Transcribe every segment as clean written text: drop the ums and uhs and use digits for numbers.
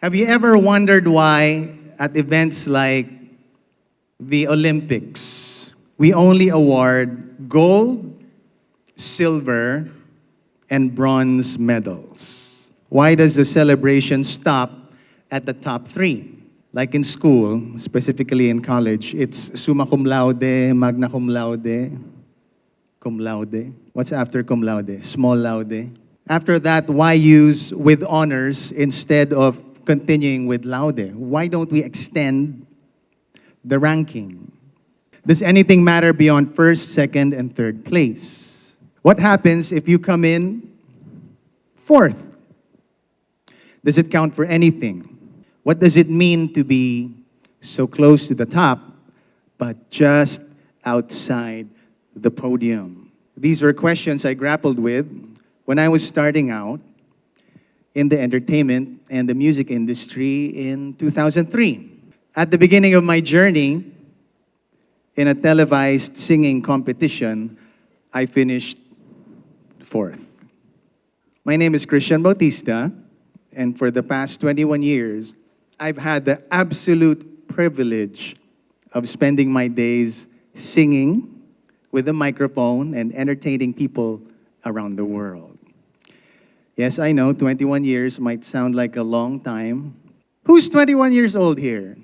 Have you ever wondered why at events like the Olympics, we only award gold, silver, and bronze medals? Why does the celebration stop at the top three? Like in school, specifically in college, it's summa cum laude, magna cum laude, cum laude. What's after cum laude? Small laude. After that, why use with honors instead of continuing with laude? Why don't we extend the ranking? Does anything matter beyond first, second, and third place? What happens if you come in fourth? Does it count for anything? What does it mean to be so close to the top, but just outside the podium? These were questions I grappled with when I was starting out in the entertainment and the music industry in 2003. At the beginning of my journey in a televised singing competition, I finished fourth. My name is Bautista, and for the past 21 years, I've had the absolute privilege of spending my days singing with a microphone and entertaining people around the world. Yes, I know 21 years might sound like a long time. Who's 21 years old here?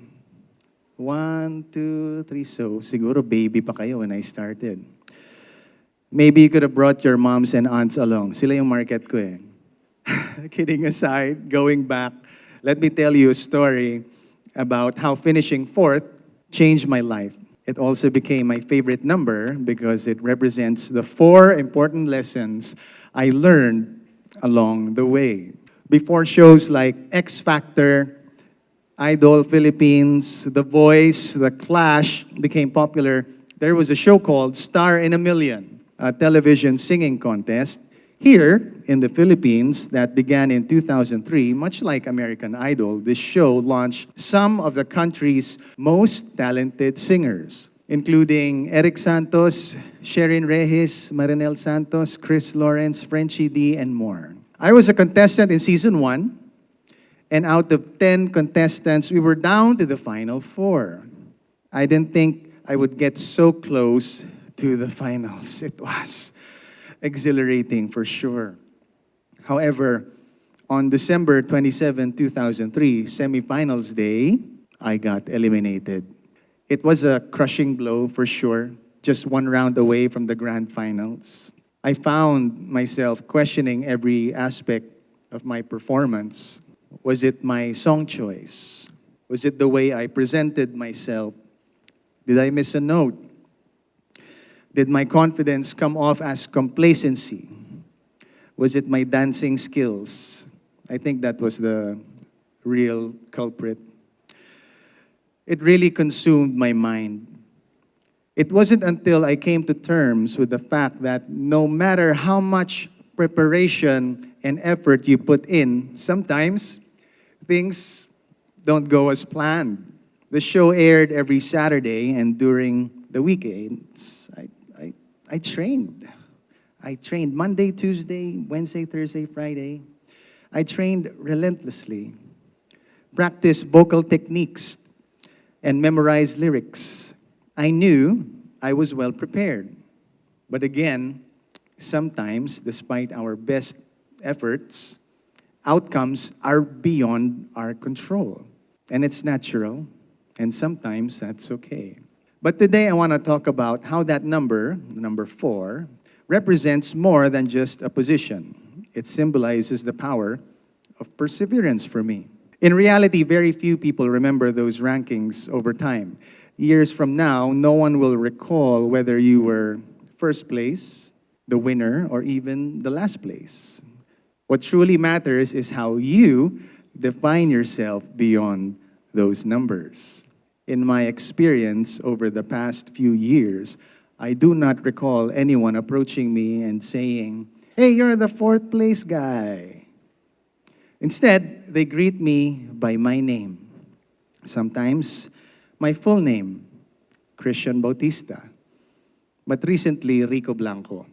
1, 2, 3. So, siguro baby pa kayo when I started. Maybe you could have brought your moms and aunts along. Sila yung market ko eh. Kidding aside, going back, let me tell you a story about how finishing fourth changed my life. It also became my favorite number because it represents the 4 important lessons I learned along the way. Before shows like X Factor, Idol Philippines, The Voice, The Clash became popular, there was a show called Star in a Million, a television singing contest here in the Philippines that began in 2003. Much like American Idol, this show launched some of the country's most talented singers, including Eric Santos, Sherin Reyes, Marinel Santos, Chris Lawrence, Frenchie D, and more. I was a contestant in season 1, and out of 10 contestants, we were down to the final 4. I didn't think I would get so close to the finals. It was exhilarating for sure. However, on December 27, 2003, semifinals day, I got eliminated. It was a crushing blow for sure, just 1 round away from the grand finals. I found myself questioning every aspect of my performance. Was it my song choice? Was it the way I presented myself? Did I miss a note? Did my confidence come off as complacency? Was it my dancing skills? I think that was the real culprit. It really consumed my mind. It wasn't until I came to terms with the fact that no matter how much preparation and effort you put in, sometimes things don't go as planned. The show aired every Saturday, and during the weekends, I trained. I trained Monday, Tuesday, Wednesday, Thursday, Friday. I trained relentlessly, practiced vocal techniques, and memorized lyrics. I knew I was well prepared. But again, sometimes, despite our best efforts, outcomes are beyond our control. And it's natural, and sometimes that's okay. But today I want to talk about how that number 4, represents more than just a position. It symbolizes the power of perseverance for me. In reality, very few people remember those rankings over time. Years from now, no one will recall whether you were first place, the winner, or even the last place. What truly matters is how you define yourself beyond those numbers. In my experience over the past few years, I do not recall anyone approaching me and saying, "Hey, you're the 4th place guy." Instead, they greet me by my name. Sometimes, my full name, Bautista. But recently, Rico Blanco,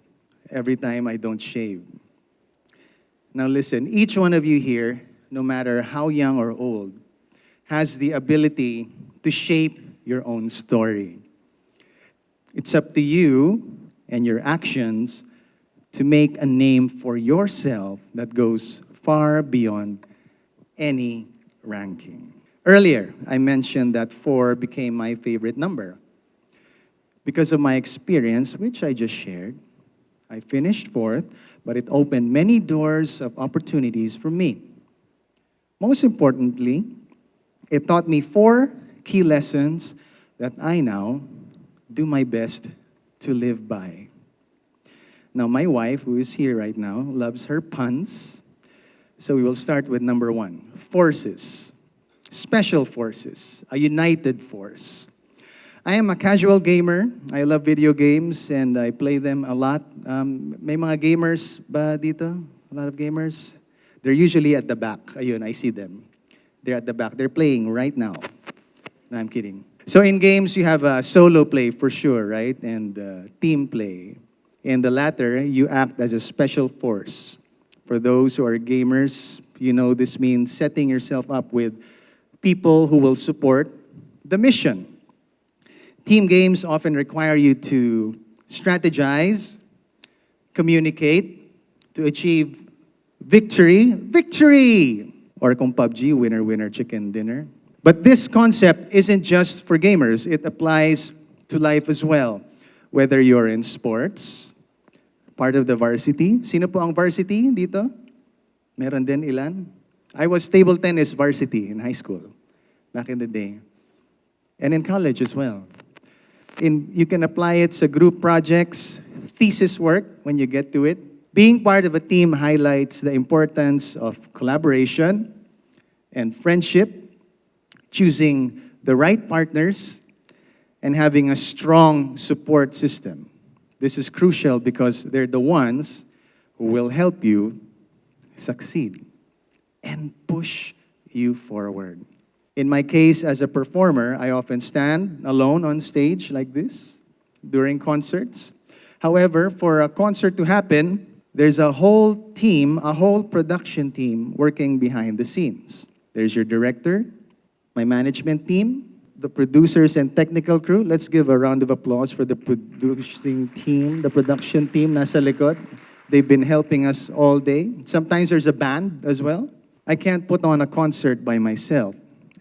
every time I don't shave. Now listen, each one of you here no matter how young or old, has the ability to shape your own story. It's up to you and your actions to make a name for yourself that goes far beyond any ranking. Earlier, I mentioned that 4 became my favorite number. Because of my experience, which I just shared, I finished 4th, but it opened many doors of opportunities for me. Most importantly, it taught me 4 key lessons that I now do my best to live by. Now, my wife, who is here right now, loves her puns. So we will start with number 1, Fources. Special forces, a united force. I am a casual gamer. I love video games and I play them a lot. May mga gamers ba dito? A lot of gamers? They're usually at the back. Ayun, I see them. They're at the back. They're playing right now. No, I'm kidding. So in games, you have a solo play for sure, right? And team play. In the latter, you act as a special force. For those who are gamers, you know this means setting yourself up with people who will support the mission. Team games often require you to strategize, communicate, to achieve victory. Or kung PUBG, winner, winner, chicken dinner. But this concept isn't just for gamers. It applies to life as well. Whether you're in sports, part of the varsity. Sino po ang varsity dito? Meron din ilan? I was table tennis varsity in high school, back in the day. And in college as well. You can apply it to group projects, thesis work when you get to it. Being part of a team highlights the importance of collaboration and friendship, choosing the right partners, and having a strong support system. This is crucial because they're the ones who will help you succeed and push you forward. In my case, as a performer, I often stand alone on stage like this during concerts. However, for a concert to happen, there's a whole team, a whole production team working behind the scenes. There's your director, my management team, the producers and technical crew. Let's give a round of applause for the producing team, the production team nasa likod. They've been helping us all day. Sometimes there's a band as well. I can't put on a concert by myself.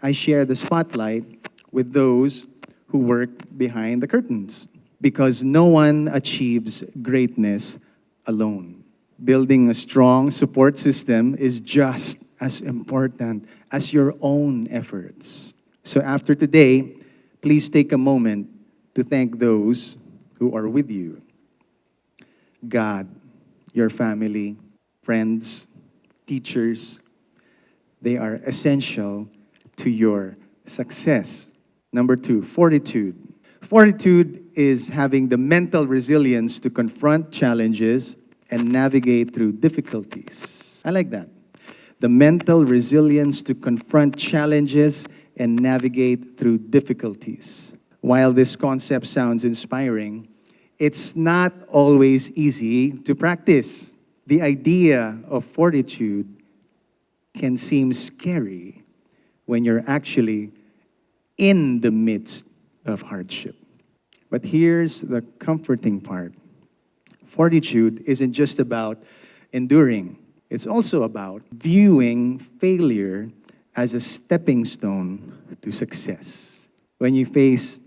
I share the spotlight with those who work behind the curtains because no one achieves greatness alone. Building a strong support system is just as important as your own efforts. So after today, please take a moment to thank those who are with you. God, your family, friends, teachers, they are essential to your success. Number 2, fortitude. Fortitude is having the mental resilience to confront challenges and navigate through difficulties. I like that. The mental resilience to confront challenges and navigate through difficulties. While this concept sounds inspiring, it's not always easy to practice. The idea of fortitude can seem scary when you're actually in the midst of hardship. But here's the comforting part. Fortitude isn't just about enduring. It's also about viewing failure as a stepping stone to success. When you face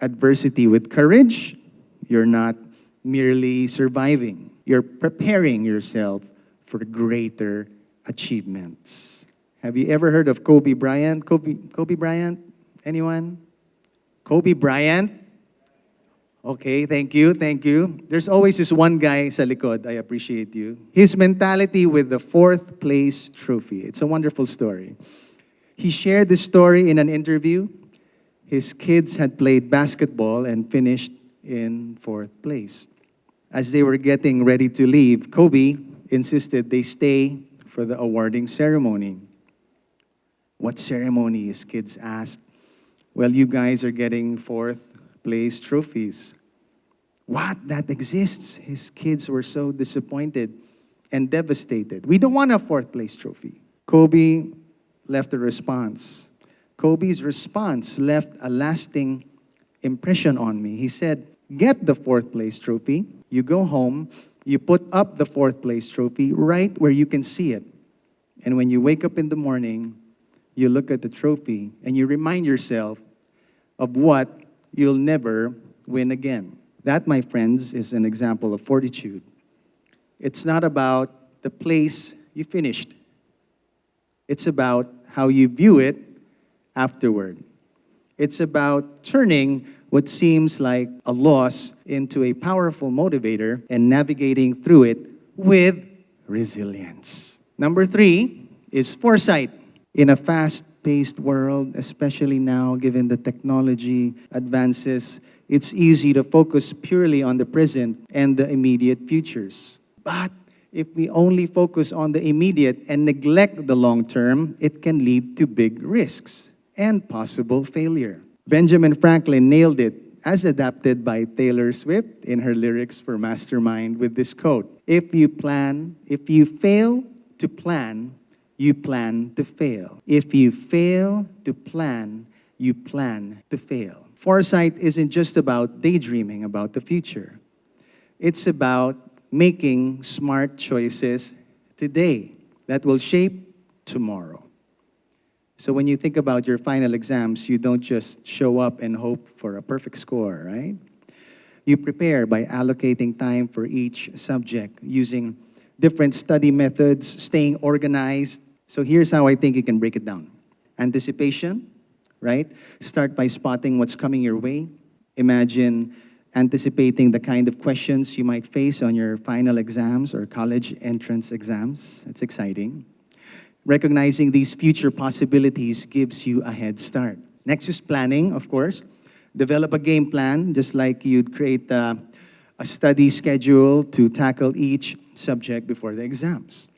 adversity with courage, you're not merely surviving. You're preparing yourself for greater achievements. Have you ever heard of Kobe Bryant? Kobe Bryant? Anyone? Kobe Bryant? Okay, thank you. There's always this one guy sa likod. I appreciate you. His mentality with the 4th place trophy. It's a wonderful story. He shared this story in an interview. His kids had played basketball and finished in 4th place. As they were getting ready to leave, Kobe insisted they stay for the awarding ceremony. What ceremony? His kids asked. Well, you guys are getting 4th place trophies. What? That exists? His kids were so disappointed and devastated. We don't want a 4th place trophy. Kobe left a response. Kobe's response left a lasting impression on me. He said, "Get the fourth place trophy. You go home, you put up the fourth place trophy right where you can see it. And when you wake up in the morning, you look at the trophy and you remind yourself of what you'll never win again." That, my friends, is an example of fortitude. It's not about the place you finished. It's about how you view it afterward. It's about turning what seems like a loss into a powerful motivator and navigating through it with resilience. Number 3 is foresight. In a fast-paced world, especially now, given the technology advances, it's easy to focus purely on the present and the immediate futures. But if we only focus on the immediate and neglect the long term, it can lead to big risks and possible failure. Benjamin Franklin nailed it, as adapted by Taylor Swift in her lyrics for Mastermind, with this quote: if you fail to plan, you plan to fail. If you fail to plan, you plan to fail. Foresight isn't just about daydreaming about the future. It's about making smart choices today that will shape tomorrow. So when you think about your final exams, you don't just show up and hope for a perfect score, right? You prepare by allocating time for each subject, using different study methods, staying organized. So here's how I think you can break it down. Anticipation, right? Start by spotting what's coming your way. Imagine anticipating the kind of questions you might face on your final exams or college entrance exams. It's exciting. Recognizing these future possibilities gives you a head start. Next is planning, of course. Develop a game plan, just like you'd create a study schedule to tackle each subject before the exams.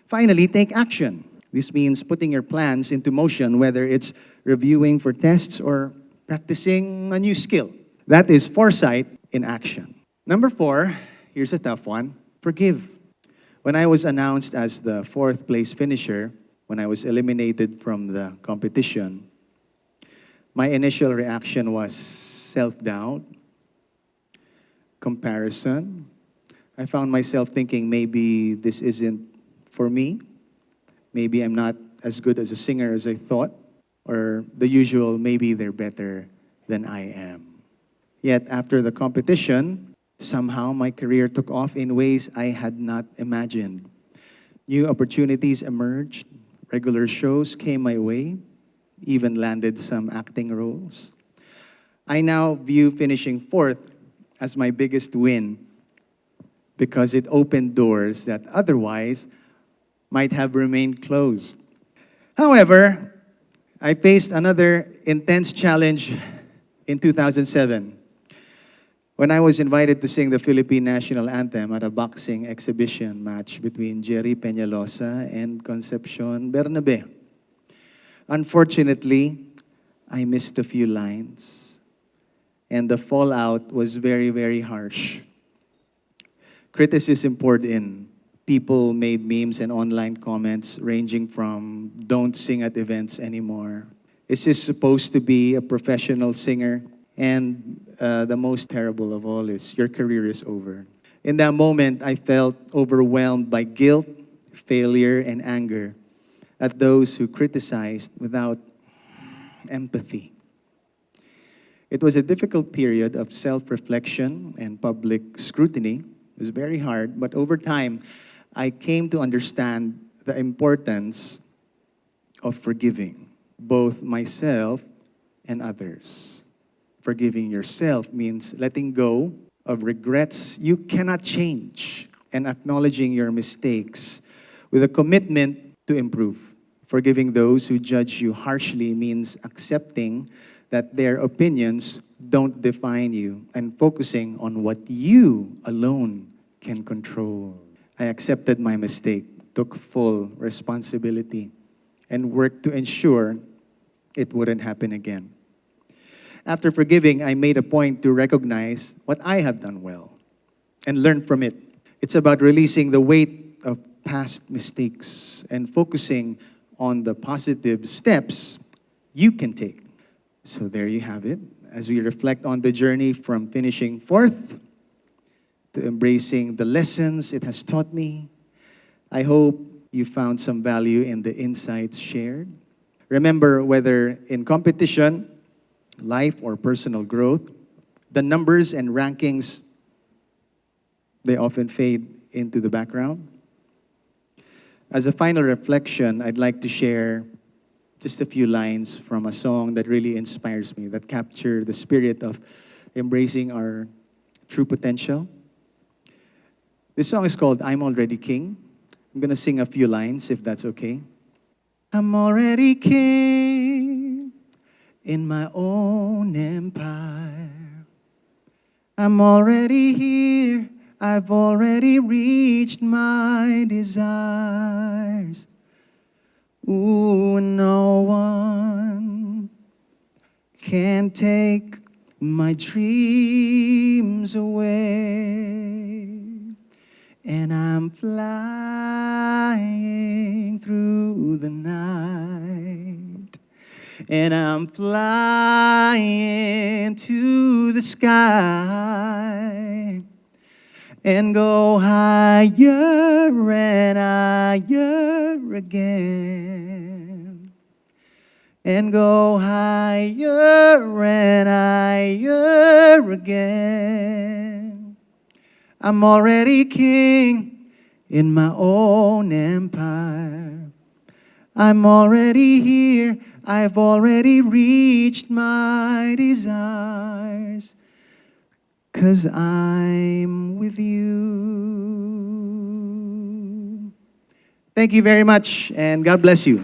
Finally, take action. This means putting your plans into motion, whether it's reviewing for tests or practicing a new skill. That is foresight in action. Number 4, here's a tough one: forgive. When I was announced as the 4th place finisher, when I was eliminated from the competition, my initial reaction was self-doubt, comparison. I found myself thinking, maybe this isn't for me. Maybe I'm not as good as a singer as I thought. Or the usual, maybe they're better than I am. Yet after the competition, somehow my career took off in ways I had not imagined. New opportunities emerged, regular shows came my way, even landed some acting roles. I now view finishing 4th as my biggest win because it opened doors that otherwise might have remained closed. However, I faced another intense challenge in 2007 when I was invited to sing the Philippine National Anthem at a boxing exhibition match between Jerry Peñalosa and Concepcion Bernabe. Unfortunately, I missed a few lines, and the fallout was very, very harsh. Criticism poured in. People made memes and online comments ranging from, "Don't sing at events anymore. Is this supposed to be a professional singer?" And the most terrible of all is, "Your career is over." In that moment, I felt overwhelmed by guilt, failure, and anger at those who criticized without empathy. It was a difficult period of self-reflection and public scrutiny. It was very hard, but over time, I came to understand the importance of forgiving both myself and others. Forgiving yourself means letting go of regrets you cannot change and acknowledging your mistakes with a commitment to improve. Forgiving those who judge you harshly means accepting that their opinions don't define you and focusing on what you alone can control. I accepted my mistake, took full responsibility, and worked to ensure it wouldn't happen again. After forgiving, I made a point to recognize what I have done well and learn from it. It's about releasing the weight of past mistakes and focusing on the positive steps you can take. So there you have it. As we reflect on the journey from finishing fourth to embracing the lessons it has taught me, I hope you found some value in the insights shared. Remember, whether in competition, life, or personal growth, the numbers and rankings, they often fade into the background. As a final reflection, I'd like to share just a few lines from a song that really inspires me, that capture the spirit of embracing our true potential. This song is called I'm Already King. I'm going to sing a few lines, if that's okay. I'm already king in my own empire. I'm already here. I've already reached my desires. Ooh, no one can take my dreams away. And I'm flying through the night. And I'm flying to the sky. And go higher and higher again. And go higher and higher again. I'm already king in my own empire. I'm already here. I've already reached my desires. 'Cause I'm with you. Thank you very much, and God bless you.